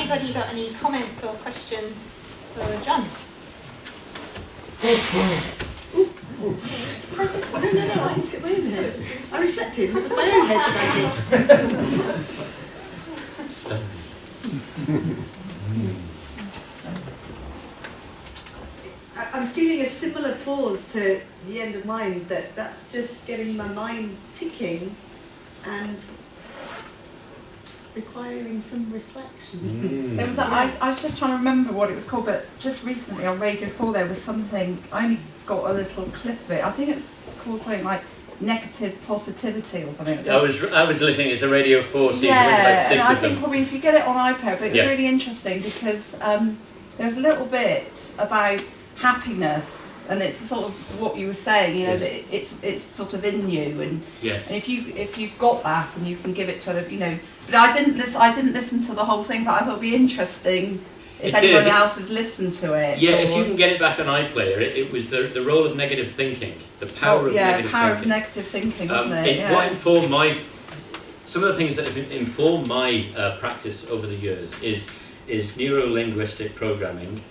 anybody got any comments or questions for John? No, I just hit my own head. I reflected, it was my own head that I did. I'm feeling a similar pause to the end of mine, that's just getting my mind ticking and requiring some reflection. There was I was just trying to remember what it was called, but just recently on Radio 4 there was something, I only got a little clip of it. I think it's called something like negative positivity or something. I was listening, it's a Radio 4 series, yeah, about 6 and I of think them. probably if you get it on iPad, but it was Yeah. really interesting because there was a little bit about happiness, and it's sort of what you were saying, you know, that it's sort of in you, and Yes. and if you've got that and you can give it to other, you know. But I didn't listen to the whole thing, but I thought it'd be interesting if It anyone is. else has listened to it. Yeah, or, if you can get it back on iPlayer, it was the role of negative thinking, the power of negative power thinking. of negative thinking, wasn't it? Yeah. What informed some of the things that have informed my practice over the years is neuro-linguistic programming,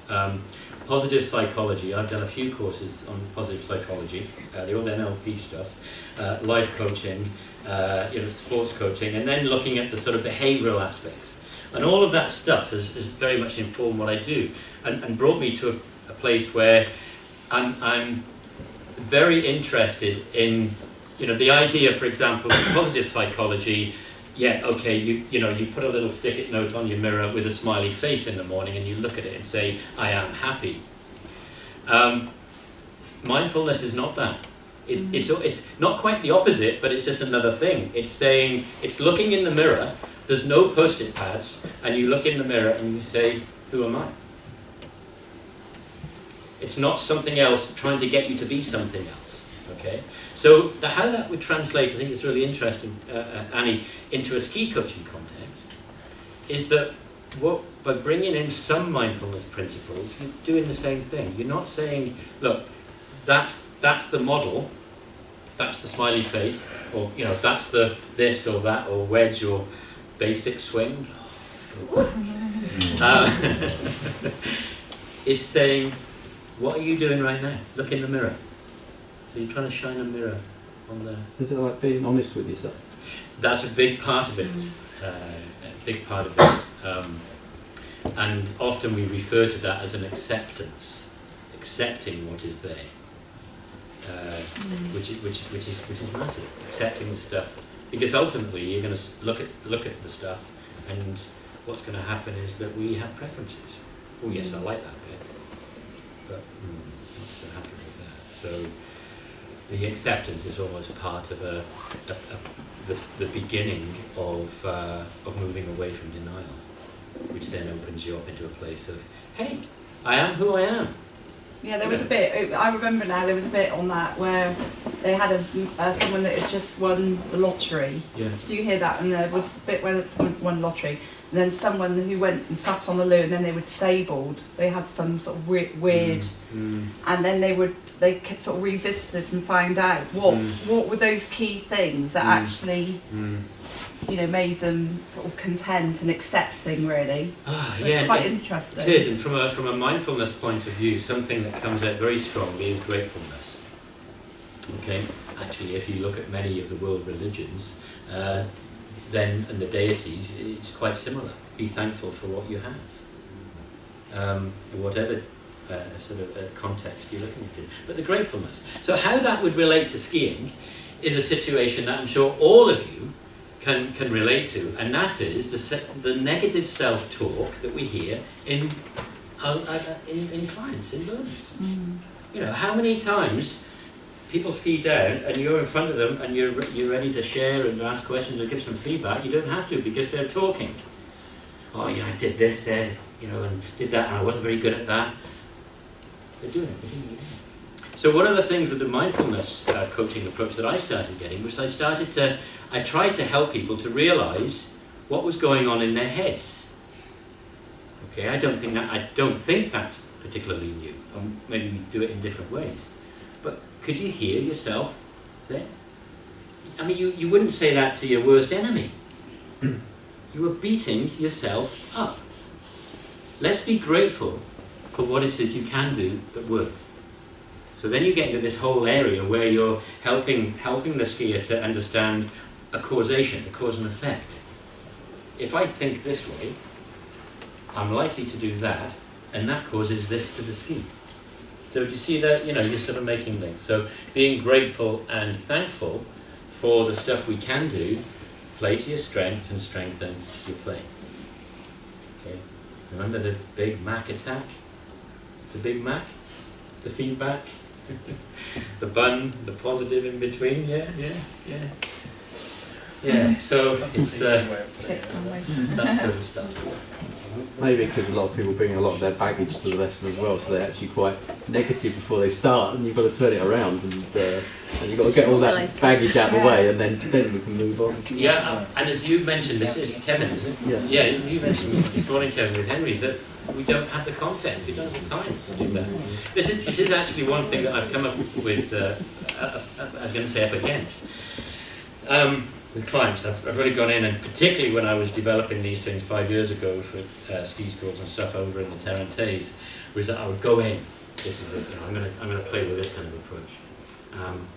positive psychology. I've done a few courses on positive psychology, the old NLP stuff, life coaching, sports coaching, and then looking at the sort of behavioural aspects. And all of that stuff has very much informed what I do, and brought me to a place where I'm very interested in, the idea, for example, of positive psychology. Yeah, okay, you put a little stick-it note on your mirror with a smiley face in the morning and you look at it and say, I am happy. Mindfulness is not that. It's not quite the opposite, but it's just another thing. It's saying, it's looking in the mirror, there's no post-it pads, and you look in the mirror and you say, who am I? It's not something else trying to get you to be something else, okay? So how that would translate, I think it's really interesting, Annie, into a ski coaching context, is that by bringing in some mindfulness principles, you're doing the same thing. You're not saying, look, that's the model, that's the smiley face, or that's the this or that, or wedge or basic swing. Oh, let's go. It's saying, what are you doing right now? Look in the mirror. So you're trying to shine a mirror on the... Is it like being honest with yourself? That's a big part of it. A big part of it. And often we refer to that as an acceptance, accepting what is there, which is massive. Accepting the stuff, because ultimately you're going to look at the stuff, and what's going to happen is that we have preferences. Oh yes, I like that bit, but not so happy with that. So the acceptance is almost part of the beginning of moving away from denial, which then opens you up into a place of, hey, I am who I am. Yeah, there was a bit, I remember now, there was a bit on that where they had someone that had just won the lottery. Yeah. Did you hear that? And there was a bit where someone won lottery, and then someone who went and sat on the loo, and then they were disabled. They had some sort of weird, and then they sort of revisited and found out what were those key things that actually, made them sort of content and accepting, really. It's quite interesting. It is, and from a mindfulness point of view, something that comes out very strongly is gratefulness. Okay, actually, if you look at many of the world religions, and the deities, it's quite similar. Be thankful for what you have, whatever sort of context you're looking at it. But the gratefulness. So how that would relate to skiing is a situation that I'm sure all of you can relate to, and that is the negative self-talk that we hear in clients, in learners. How many times people ski down and you're in front of them and you're ready to share and ask questions or give some feedback. You don't have to, because they're talking. Oh yeah, I did this there, and did that, and I wasn't very good at that. They're doing it. So one of the things with the mindfulness coaching approach that I started getting was I tried to help people to realise what was going on in their heads. Okay, I don't think that's particularly new. Maybe we do it in different ways. But could you hear yourself there? I mean, you wouldn't say that to your worst enemy. You were beating yourself up. let's be grateful for what it is you can do that works. So then you get into this whole area where you're helping the skier to understand a causation, a cause and effect. If I think this way, I'm likely to do that, and that causes this to the ski. So do you see that? You know, you're sort of making links. So being grateful and thankful for the stuff we can do, play to your strengths and strengthen your play. Okay. Remember the Big Mac attack? The Big Mac? The feedback? The bun, the positive in between? Yeah. Yeah, so it's that sort of stuff. Maybe because a lot of people bring a lot of their baggage to the lesson as well, so they're actually quite negative before they start, and you've got to turn it around, and you've got to get all that baggage out of the way, and then we can move on. Yeah, and as you mentioned, it's Kevin, isn't it? Yeah. Yeah, you mentioned this morning, Kevin, with Henry, that we don't have the content, we don't have the time to do that. This is actually one thing that I've come up with, I'm going to say up against. With clients, I've really gone in, and particularly when I was developing these things 5 years ago for ski schools and stuff over in the Tarentaise, was that I would go in. This is it. You know, I'm going to play with this kind of approach, and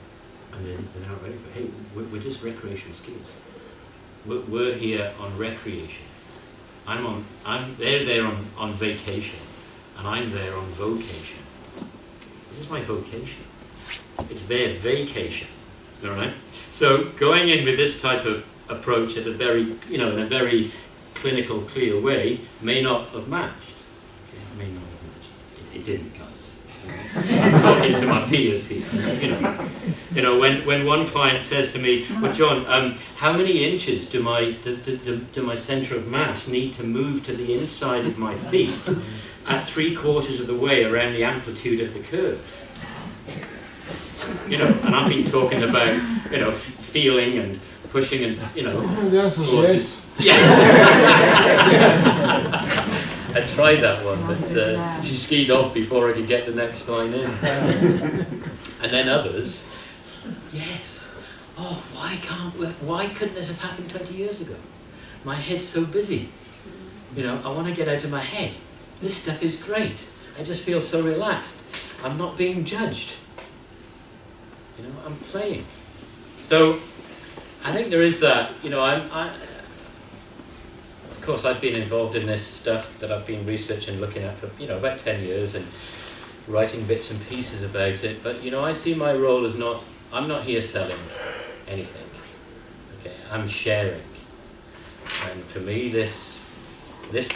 then they're not ready for. Hey, we're just recreational skiers. We're here on recreation. They're there on vacation, and I'm there on vocation. This is my vocation. It's their vacation. All right. So going in with this type of approach at a very, in a very clinical, clear way, may not have matched. It may not have matched. It didn't, guys. I'm talking to my peers here. When one client says to me, "Well, John, how many inches do my centre of mass need to move to the inside of my feet at 3/4 of the way around the amplitude of the curve?" And I've been talking about, feeling and pushing and, The answer is yes. Yeah. I tried that one, but she skied off before I could get the next line in. And then others, yes. Oh, why couldn't this have happened 20 years ago? My head's so busy. I want to get out of my head. This stuff is great. I just feel so relaxed. I'm not being judged. I'm playing. So I think there is that, of course I've been involved in this stuff that I've been researching, looking at for, about 10 years and writing bits and pieces about it. But, I see my role as I'm not here selling anything. Okay, I'm sharing. And for me, this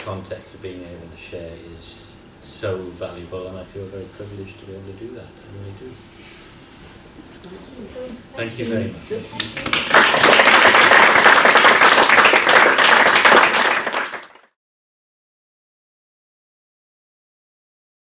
context of being able to share is so valuable, and I feel very privileged to be able to do that. I really do. Thank you very much.